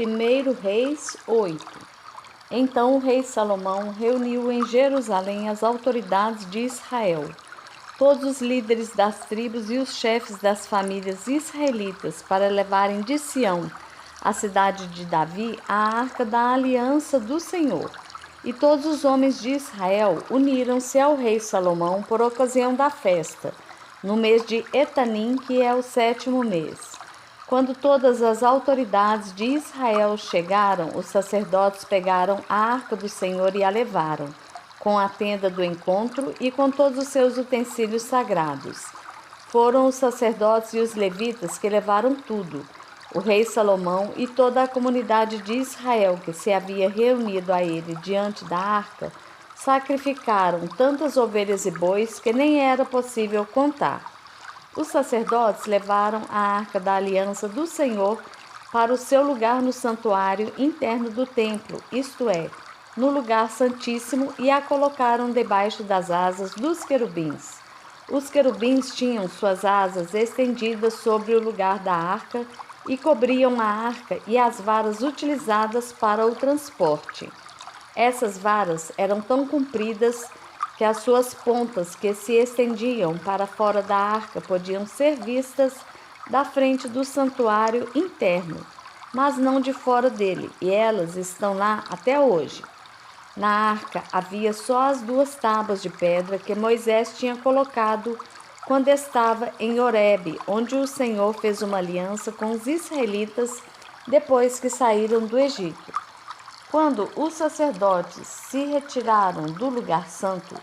1 Reis 8. Então o rei Salomão reuniu em Jerusalém as autoridades de Israel, todos os líderes das tribos e os chefes das famílias israelitas, para levarem de Sião, a cidade de Davi, a arca da aliança do Senhor. E todos os homens de Israel uniram-se ao rei Salomão por ocasião da festa, no mês de Etanim, que é o 7º mês. Quando todas as autoridades de Israel chegaram, os sacerdotes pegaram a arca do Senhor e a levaram, com a tenda do encontro e com todos os seus utensílios sagrados. Foram os sacerdotes e os levitas que levaram tudo. O rei Salomão e toda a comunidade de Israel que se havia reunido a ele diante da arca, sacrificaram tantas ovelhas e bois que nem era possível contar. Os sacerdotes levaram a arca da aliança do Senhor para o seu lugar no santuário interno do templo, isto é, no lugar santíssimo, e a colocaram debaixo das asas dos querubins. Os querubins tinham suas asas estendidas sobre o lugar da arca e cobriam a arca e as varas utilizadas para o transporte. Essas varas eram tão compridas que as suas pontas, que se estendiam para fora da arca, podiam ser vistas da frente do santuário interno, mas não de fora dele, e elas estão lá até hoje. Na arca havia só as 2 tábuas de pedra que Moisés tinha colocado quando estava em Horebe, onde o Senhor fez uma aliança com os israelitas depois que saíram do Egito. Quando os sacerdotes se retiraram do lugar santo,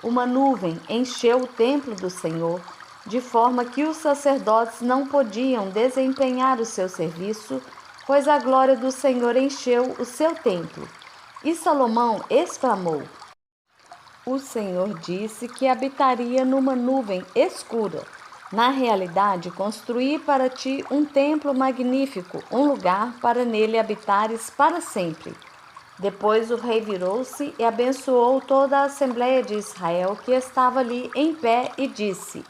uma nuvem encheu o templo do Senhor, de forma que os sacerdotes não podiam desempenhar o seu serviço, pois a glória do Senhor encheu o seu templo. E Salomão exclamou: O Senhor disse que habitaria numa nuvem escura. Na realidade, construí para ti um templo magnífico, um lugar para nele habitares para sempre. Depois o rei virou-se e abençoou toda a Assembleia de Israel que estava ali em pé e disse: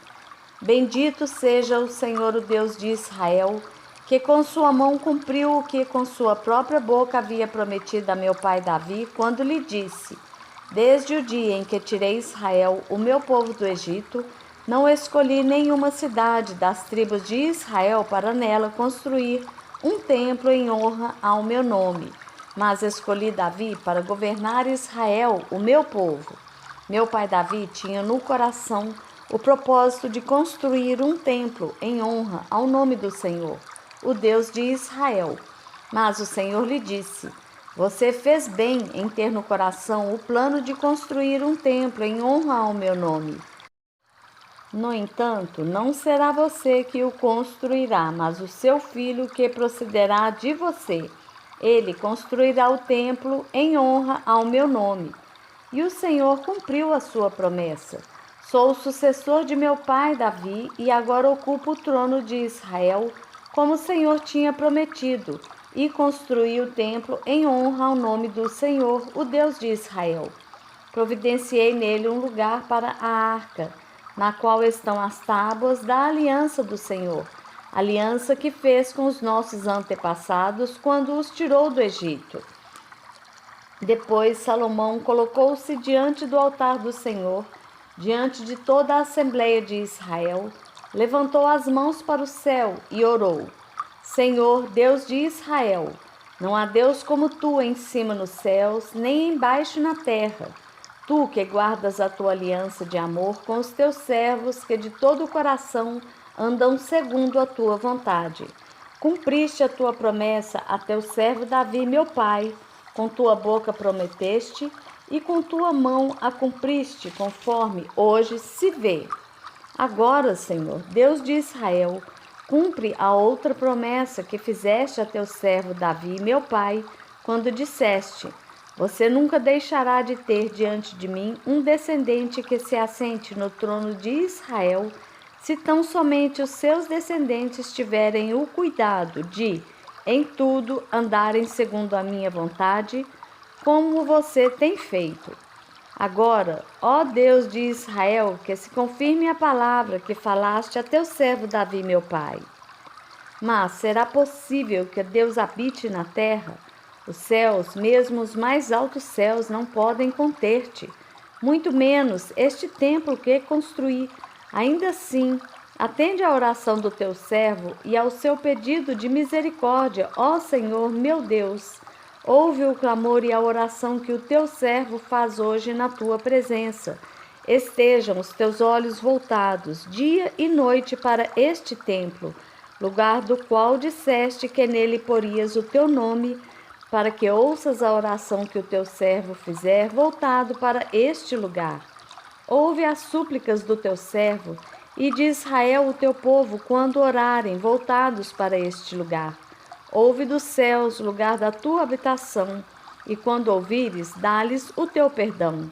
Bendito seja o Senhor, o Deus de Israel, que com sua mão cumpriu o que com sua própria boca havia prometido a meu pai Davi, quando lhe disse: Desde o dia em que tirei Israel, o meu povo do Egito, não escolhi nenhuma cidade das tribos de Israel para nela construir um templo em honra ao meu nome, mas escolhi Davi para governar Israel, o meu povo. Meu pai Davi tinha no coração o propósito de construir um templo em honra ao nome do Senhor, o Deus de Israel. Mas o Senhor lhe disse: Você fez bem em ter no coração o plano de construir um templo em honra ao meu nome. No entanto, não será você que o construirá, mas o seu filho que procederá de você. Ele construirá o templo em honra ao meu nome. E o Senhor cumpriu a sua promessa. Sou o sucessor de meu pai Davi e agora ocupo o trono de Israel, como o Senhor tinha prometido, e construí o templo em honra ao nome do Senhor, o Deus de Israel. Providenciei nele um lugar para a arca, na qual estão as tábuas da aliança do Senhor, aliança que fez com os nossos antepassados quando os tirou do Egito. Depois Salomão colocou-se diante do altar do Senhor, diante de toda a Assembleia de Israel, levantou as mãos para o céu e orou: Senhor, Deus de Israel, não há Deus como tu em cima nos céus, nem embaixo na terra. Tu que guardas a tua aliança de amor com os teus servos, que de todo o coração andam segundo a tua vontade. Cumpriste a tua promessa a teu servo Davi, meu pai, com tua boca prometeste, e com tua mão a cumpriste, conforme hoje se vê. Agora, Senhor, Deus de Israel, cumpre a outra promessa que fizeste a teu servo Davi, meu pai, quando disseste: Você nunca deixará de ter diante de mim um descendente que se assente no trono de Israel, se tão somente os seus descendentes tiverem o cuidado de, em tudo, andarem segundo a minha vontade, como você tem feito. Agora, ó Deus de Israel, que se confirme a palavra que falaste a teu servo Davi, meu pai. Mas será possível que Deus habite na terra? Os céus, mesmo os mais altos céus, não podem conter-te, muito menos este templo que construí. Ainda assim, atende à oração do teu servo e ao seu pedido de misericórdia, ó Senhor meu Deus. Ouve o clamor e a oração que o teu servo faz hoje na tua presença. Estejam os teus olhos voltados dia e noite para este templo, lugar do qual disseste que nele porias o teu nome, para que ouças a oração que o teu servo fizer voltado para este lugar. Ouve as súplicas do teu servo e de Israel o teu povo quando orarem voltados para este lugar. Ouve dos céus, lugar da tua habitação, e quando ouvires, dá-lhes o teu perdão.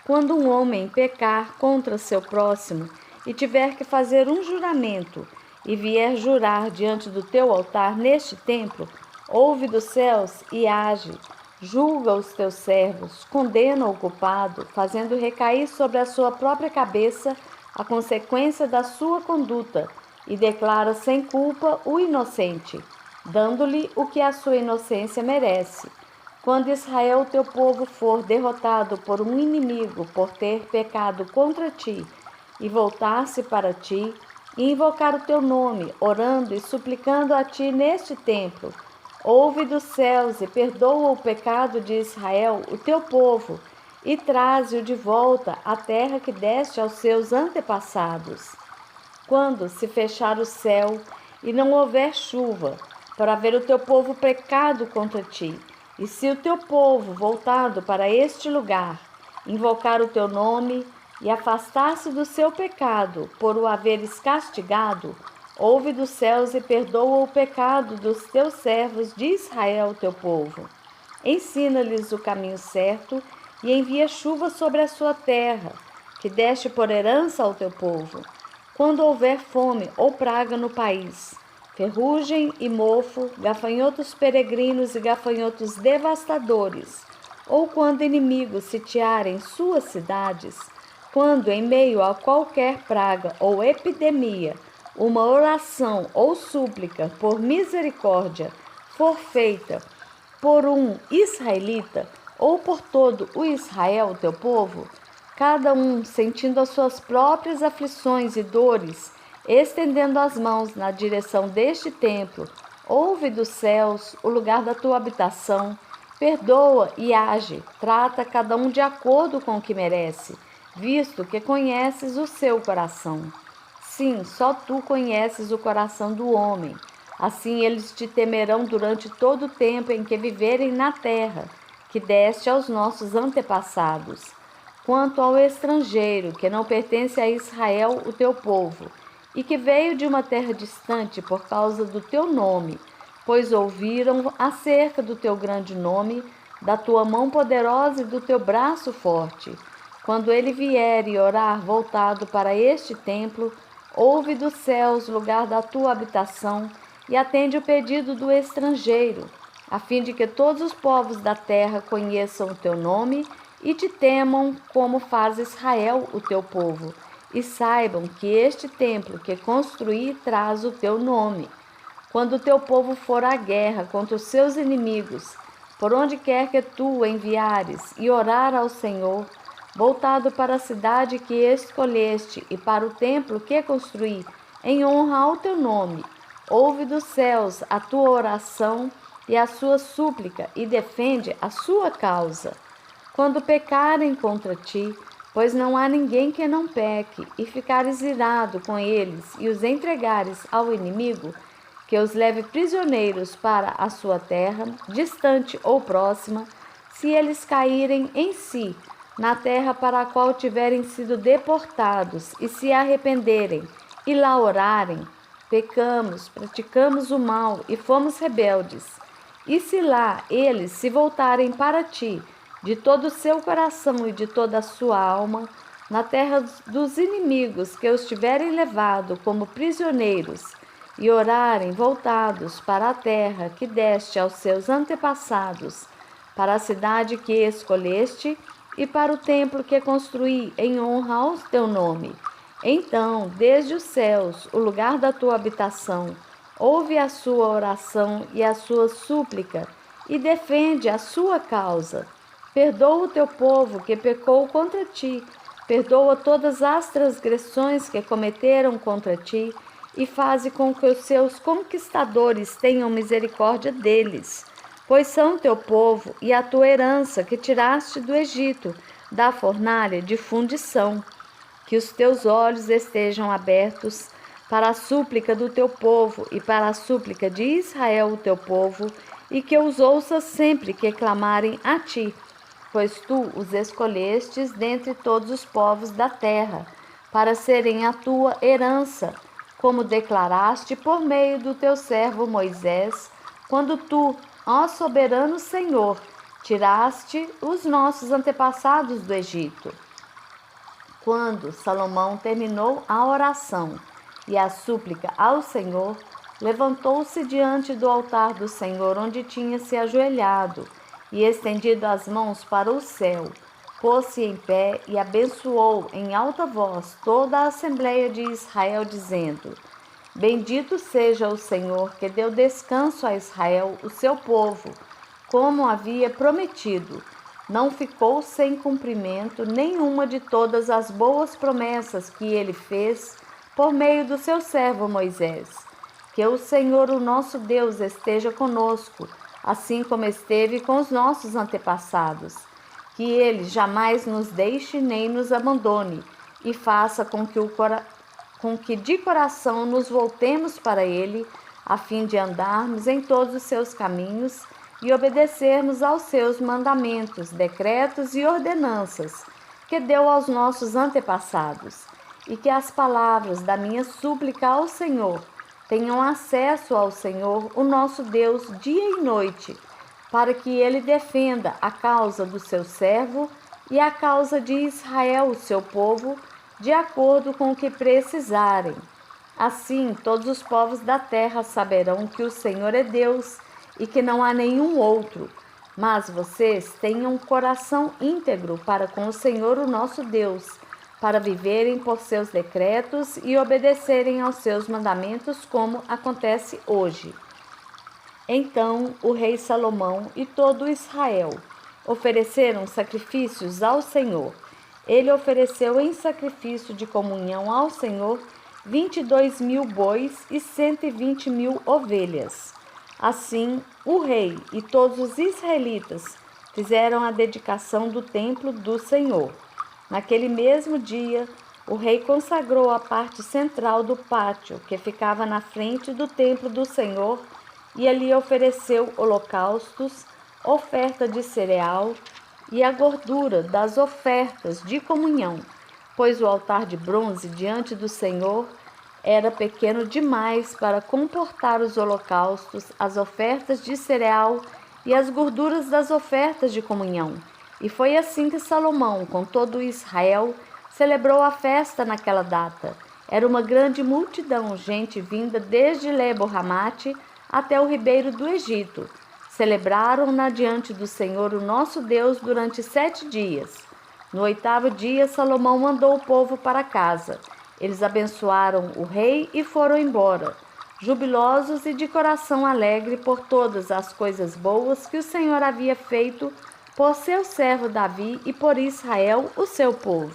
Quando um homem pecar contra seu próximo e tiver que fazer um juramento, e vier jurar diante do teu altar neste templo, ouve dos céus e age. Julga os teus servos, condena o culpado, fazendo recair sobre a sua própria cabeça a consequência da sua conduta, e declara sem culpa o inocente, dando-lhe o que a sua inocência merece. Quando Israel, teu povo, for derrotado por um inimigo por ter pecado contra ti, e voltar-se para ti, e invocar o teu nome, orando e suplicando a ti neste templo, ouve dos céus e perdoa o pecado de Israel, o teu povo, e traze-o de volta à terra que deste aos seus antepassados. Quando se fechar o céu e não houver chuva, para ver o teu povo pecado contra ti, e se o teu povo, voltado para este lugar, invocar o teu nome e afastar-se do seu pecado, por o haveres castigado, ouve dos céus e perdoa o pecado dos teus servos de Israel, teu povo. Ensina-lhes o caminho certo e envia chuva sobre a sua terra, que deste por herança ao teu povo. Quando houver fome ou praga no país, ferrugem e mofo, gafanhotos peregrinos e gafanhotos devastadores, ou quando inimigos sitiarem suas cidades, quando em meio a qualquer praga ou epidemia, uma oração ou súplica por misericórdia for feita por um israelita ou por todo o Israel, teu povo, cada um sentindo as suas próprias aflições e dores, estendendo as mãos na direção deste templo, ouve dos céus o lugar da tua habitação, perdoa e age, trata cada um de acordo com o que merece, visto que conheces o seu coração. Sim, só tu conheces o coração do homem. Assim eles te temerão durante todo o tempo em que viverem na terra, que deste aos nossos antepassados. Quanto ao estrangeiro, que não pertence a Israel, o teu povo, e que veio de uma terra distante por causa do teu nome, pois ouviram acerca do teu grande nome, da tua mão poderosa e do teu braço forte. Quando ele vier e orar voltado para este templo, ouve dos céus, lugar da tua habitação, e atende o pedido do estrangeiro, a fim de que todos os povos da terra conheçam o teu nome e te temam, como faz Israel, o teu povo, e saibam que este templo que construí traz o teu nome. Quando o teu povo for à guerra contra os seus inimigos, por onde quer que tu o enviares, e orar ao Senhor, voltado para a cidade que escolheste e para o templo que construí, em honra ao teu nome, ouve dos céus a tua oração e a sua súplica, e defende a sua causa. Quando pecarem contra ti, pois não há ninguém que não peque, e ficares irado com eles e os entregares ao inimigo, que os leve prisioneiros para a sua terra, distante ou próxima, se eles caírem em si, na terra para a qual tiverem sido deportados, e se arrependerem, e lá orarem, pecamos, praticamos o mal e fomos rebeldes. E se lá eles se voltarem para ti, de todo o seu coração e de toda a sua alma, na terra dos inimigos que os tiverem levado como prisioneiros, e orarem voltados para a terra que deste aos seus antepassados, para a cidade que escolheste e para o templo que construí em honra ao teu nome, então, desde os céus, o lugar da tua habitação, ouve a sua oração e a sua súplica e defende a sua causa. Perdoa o teu povo que pecou contra ti, perdoa todas as transgressões que cometeram contra ti e faze com que os seus conquistadores tenham misericórdia deles, pois são teu povo e a tua herança que tiraste do Egito, da fornalha de fundição. Que os teus olhos estejam abertos para a súplica do teu povo e para a súplica de Israel, o teu povo, e que os ouças sempre que clamarem a ti, pois tu os escolhestes dentre todos os povos da terra, para serem a tua herança, como declaraste por meio do teu servo Moisés, quando tu, ó soberano Senhor, tiraste os nossos antepassados do Egito. Quando Salomão terminou a oração e a súplica ao Senhor, levantou-se diante do altar do Senhor, onde tinha se ajoelhado, e estendido as mãos para o céu, pôs-se em pé e abençoou em alta voz toda a Assembleia de Israel, dizendo: Bendito seja o Senhor, que deu descanso a Israel, o seu povo, como havia prometido. Não ficou sem cumprimento nenhuma de todas as boas promessas que ele fez por meio do seu servo Moisés. Que o Senhor, o nosso Deus, esteja conosco, assim como esteve com os nossos antepassados. Que ele jamais nos deixe nem nos abandone, e faça com que de coração nos voltemos para ele, a fim de andarmos em todos os seus caminhos e obedecermos aos seus mandamentos, decretos e ordenanças que deu aos nossos antepassados, e que as palavras da minha súplica ao Senhor tenham acesso ao Senhor, o nosso Deus, dia e noite, para que ele defenda a causa do seu servo e a causa de Israel, o seu povo, de acordo com o que precisarem. Assim, todos os povos da terra saberão que o Senhor é Deus e que não há nenhum outro. Mas vocês tenham um coração íntegro para com o Senhor, o nosso Deus, para viverem por seus decretos e obedecerem aos seus mandamentos, como acontece hoje. Então o rei Salomão e todo Israel ofereceram sacrifícios ao Senhor. Ele ofereceu em sacrifício de comunhão ao Senhor 22.000 bois e 120.000 ovelhas. Assim, o rei e todos os israelitas fizeram a dedicação do templo do Senhor. Naquele mesmo dia, o rei consagrou a parte central do pátio, que ficava na frente do templo do Senhor, e ali ofereceu holocaustos, oferta de cereal e a gordura das ofertas de comunhão, pois o altar de bronze diante do Senhor era pequeno demais para comportar os holocaustos, as ofertas de cereal e as gorduras das ofertas de comunhão. E foi assim que Salomão, com todo Israel, celebrou a festa naquela data. Era uma grande multidão, gente vinda desde Lebo-Ramate até o ribeiro do Egito. Celebraram-na diante do Senhor, o nosso Deus, durante 7 dias. No 8º dia, Salomão mandou o povo para casa. Eles abençoaram o rei e foram embora, jubilosos e de coração alegre por todas as coisas boas que o Senhor havia feito por seu servo Davi e por Israel, o seu povo.